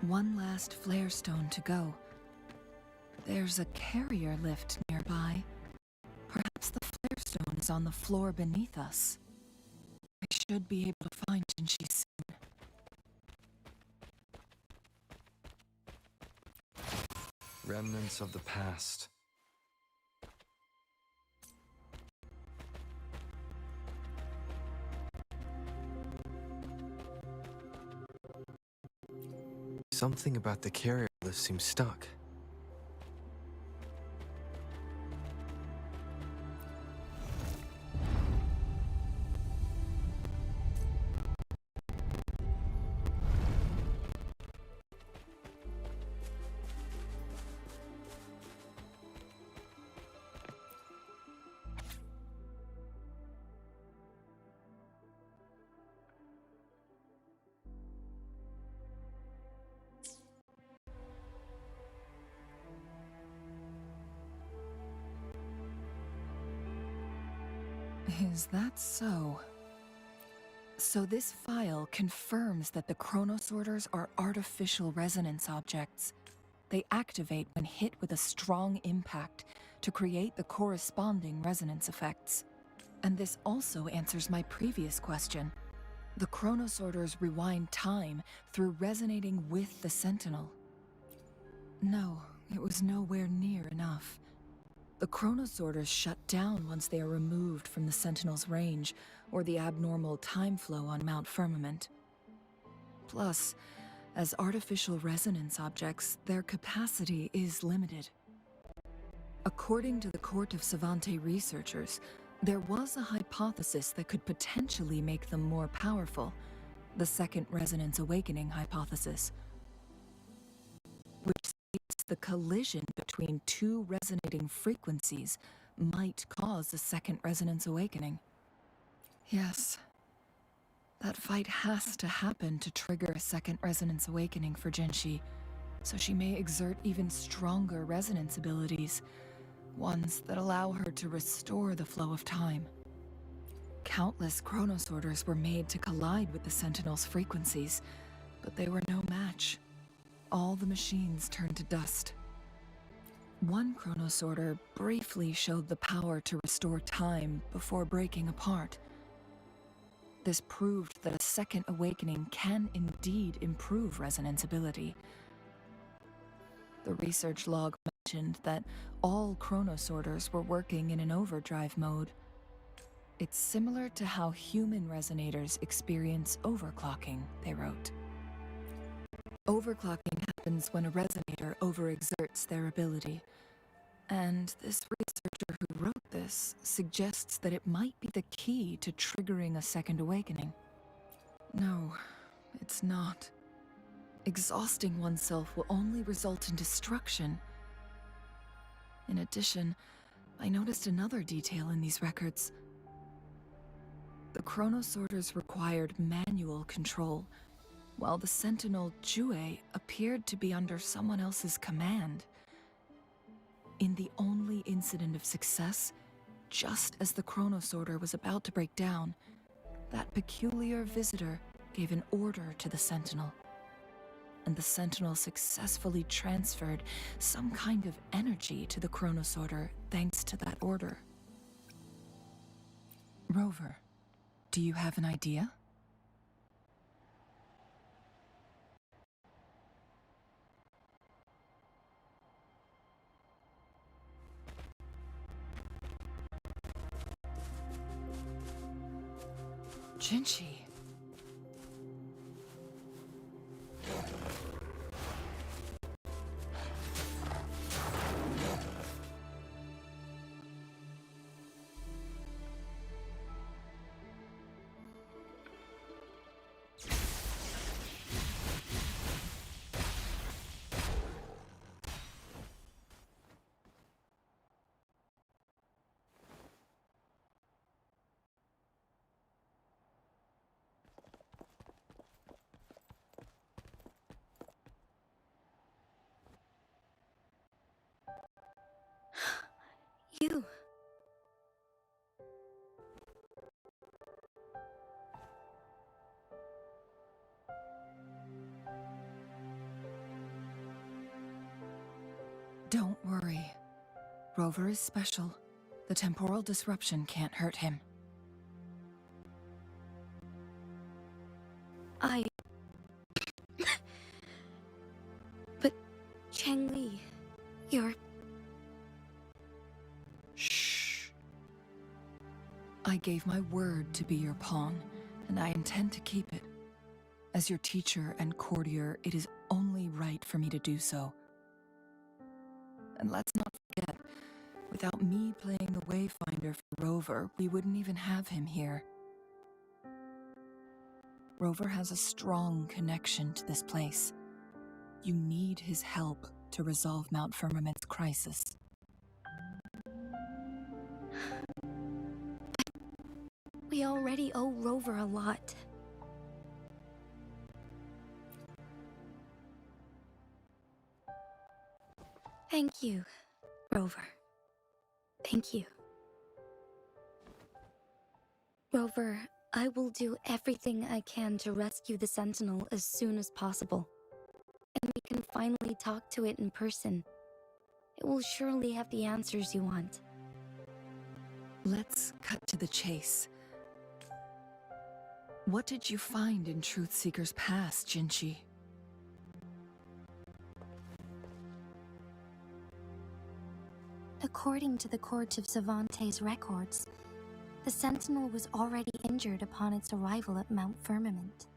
One last flare stone to go. There's a carrier lift nearby. Perhaps the flare stone is on the floor beneath us. I should be able to find Jinshi soon. Remnants of the past. Something about the carrier lift seems stuck. Is that so? So this file confirms that the chronosorters are artificial resonance objects. They activate when hit with a strong impact to create the corresponding resonance effects. And this also answers my previous question. The chronosorters rewind time through resonating with the Sentinel. No, it was nowhere near enough. The chronosorters shut down once they are removed from the Sentinel's range, or the abnormal time flow on Mount Firmament. Plus, as artificial resonance objects, their capacity is limited. According to the Court of Savante researchers, there was a hypothesis that could potentially make them more powerful, the Second Resonance Awakening hypothesis, which states the collision between two resonating frequencies might cause a Second Resonance Awakening. Yes, that fight has to happen to trigger a Second Resonance Awakening for Jinshi, so she may exert even stronger resonance abilities, ones that allow her to restore the flow of time. Countless chronosorters were made to collide with the Sentinel's frequencies, but they were no match. All the machines turned to dust. One chronosorter briefly showed the power to restore time before breaking apart. This proved that a second awakening can indeed improve resonance ability. The research log mentioned that all chronosorters were working in an overdrive mode. It's similar to how human resonators experience overclocking, they wrote. Overclocking happens when a resonator overexerts their ability. And this researcher who wrote this suggests that it might be the key to triggering a second awakening. No, it's not. Exhausting oneself will only result in destruction. In addition, I noticed another detail in these records. The chronosorters required manual control, while the Sentinel Jue appeared to be under someone else's command. In the only incident of success, just as the chronosorter was about to break down, that peculiar visitor gave an order to the Sentinel. And the Sentinel successfully transferred some kind of energy to the chronosorter thanks to that order. Rover, do you have an idea? Jinshi. You. Don't worry. Rover is special. The temporal disruption can't hurt him. But Changli, you're... Shh. I gave my word to be your pawn, and I intend to keep it. As your teacher and courtier, it is only right for me to do so. And let's not forget, without me playing the Wayfinder for Rover, we wouldn't even have him here. Rover has a strong connection to this place. You need his help to resolve Mount Firmament's crisis. We already owe Rover a lot. Thank you, Rover. Thank you. Rover, I will do everything I can to rescue the Sentinel as soon as possible. And we can finally talk to it in person. It will surely have the answers you want. Let's cut to the chase. What did you find in Truthseeker's past, Jinshi? According to the Court of Savante's records, the Sentinel was already injured upon its arrival at Mount Firmament.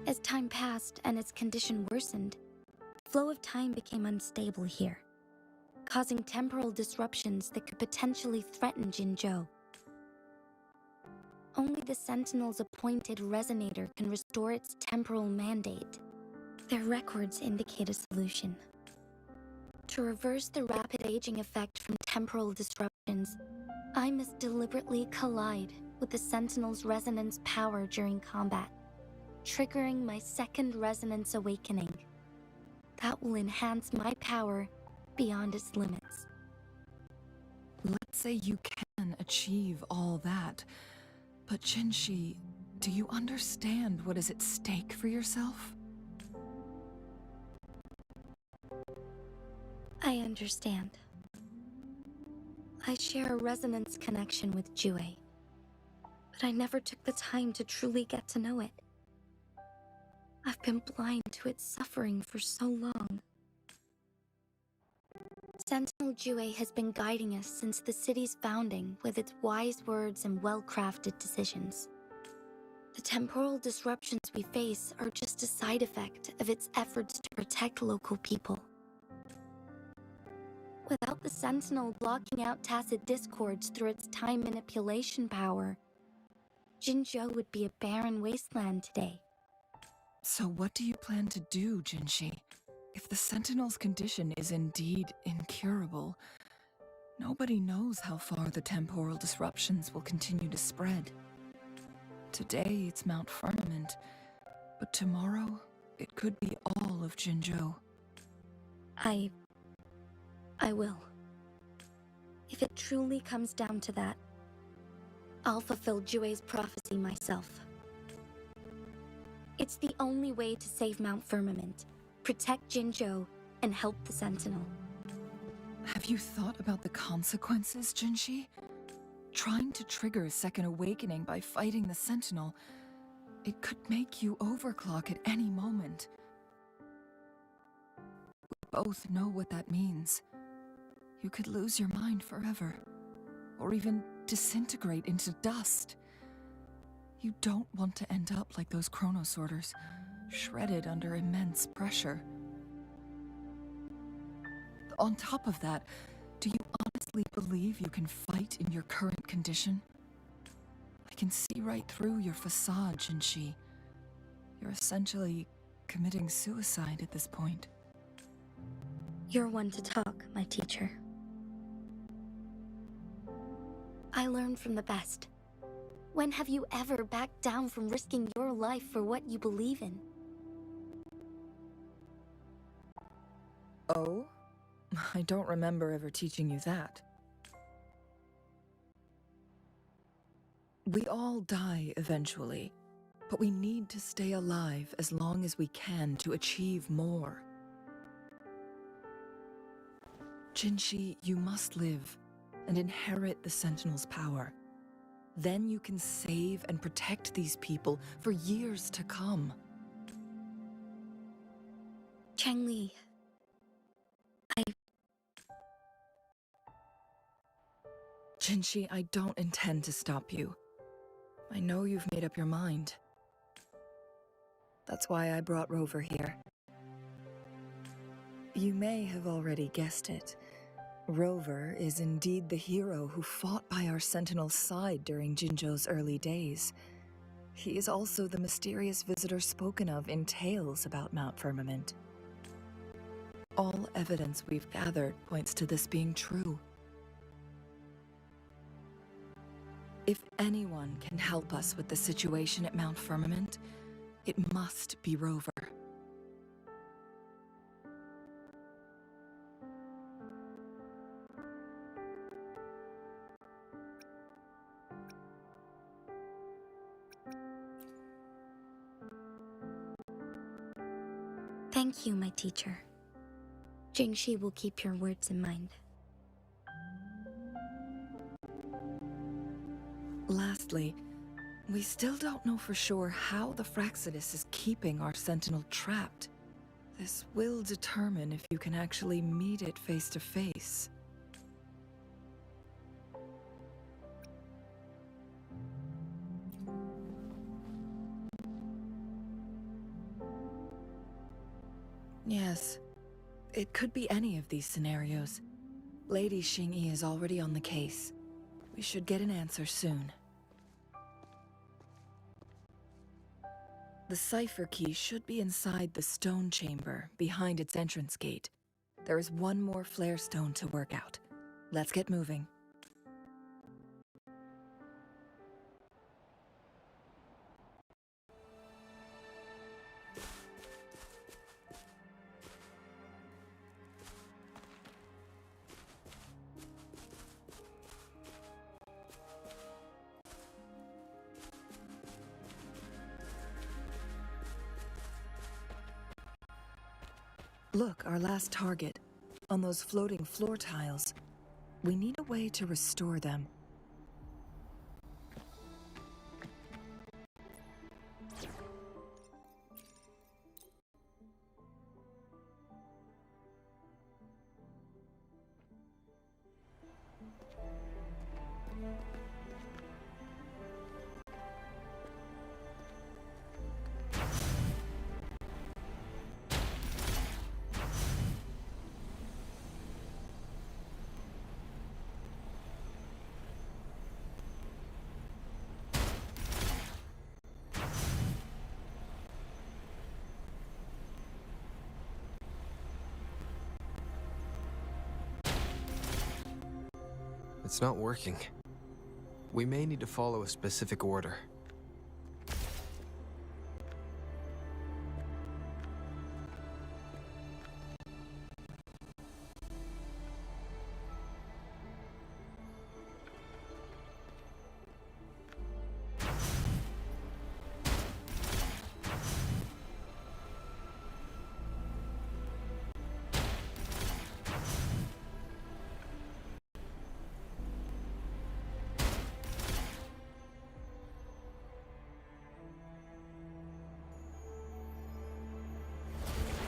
As time passed and its condition worsened, the flow of time became unstable here, causing temporal disruptions that could potentially threaten Jinzhou. Only the Sentinel's appointed resonator can restore its temporal mandate. Their records indicate a solution. To reverse the rapid aging effect from temporal disruptions, I must deliberately collide with the Sentinel's resonance power during combat, triggering my second resonance awakening. That will enhance my power beyond its limits. Let's say you can achieve all that, but Jinshi, do you understand what is at stake for yourself? I understand. I share a resonance connection with Jue, but I never took the time to truly get to know it. I've been blind to its suffering for so long. Sentinel Jue has been guiding us since the city's founding with its wise words and well-crafted decisions. The temporal disruptions we face are just a side effect of its efforts to protect local people. Without the Sentinel blocking out tacit discords through its time manipulation power, Jinzhou would be a barren wasteland today. So what do you plan to do, Jinshi? If the Sentinel's condition is indeed incurable, nobody knows how far the temporal disruptions will continue to spread. Today it's Mount Firmament, but tomorrow it could be all of Jinzhou. I will. If it truly comes down to that, I'll fulfill Jue's prophecy myself. It's the only way to save Mount Firmament, protect Jinzhou, and help the Sentinel. Have you thought about the consequences, Jinshi? Trying to trigger a second awakening by fighting the Sentinel, it could make you overclock at any moment. We both know what that means. You could lose your mind forever, or even disintegrate into dust. You don't want to end up like those Chronosorters, shredded under immense pressure. On top of that, do you honestly believe you can fight in your current condition? I can see right through your facade, Jinshi. You're essentially committing suicide at this point. You're one to talk, my teacher. I learned from the best. When have you ever backed down from risking your life for what you believe in? Oh? I don't remember ever teaching you that. We all die eventually, But we need to stay alive as long as we can to achieve more. Jinshi, you must live and inherit the Sentinel's power. Then you can save and protect these people for years to come. Changli, Jinshi, I don't intend to stop you. I know you've made up your mind. That's why I brought Rover here. You may have already guessed it. Rover is indeed the hero who fought by our Sentinel's side during Jinzhou's early days. He is also the mysterious visitor spoken of in tales about Mount Firmament. All evidence we've gathered points to this being true. If anyone can help us with the situation at Mount Firmament, it must be Rover. thank you, my teacher. Jingshi will keep your words in mind. Lastly, we still don't know for sure how the Fraxidus is keeping our Sentinel trapped. This will determine if you can actually meet it face to face. Yes, it could be any of these scenarios. Lady Xingyi is already on the case. We should get an answer soon. The cipher key should be inside the stone chamber, behind its entrance gate. There is one more flare stone to work out. Let's get moving. Look, our last target. On those floating floor tiles. We need a way to restore them. It's not working. We may need to follow a specific order.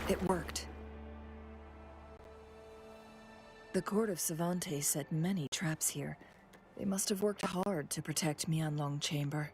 It worked. The Court of Savantes set many traps here. They must have worked hard to protect Mianlong Chamber.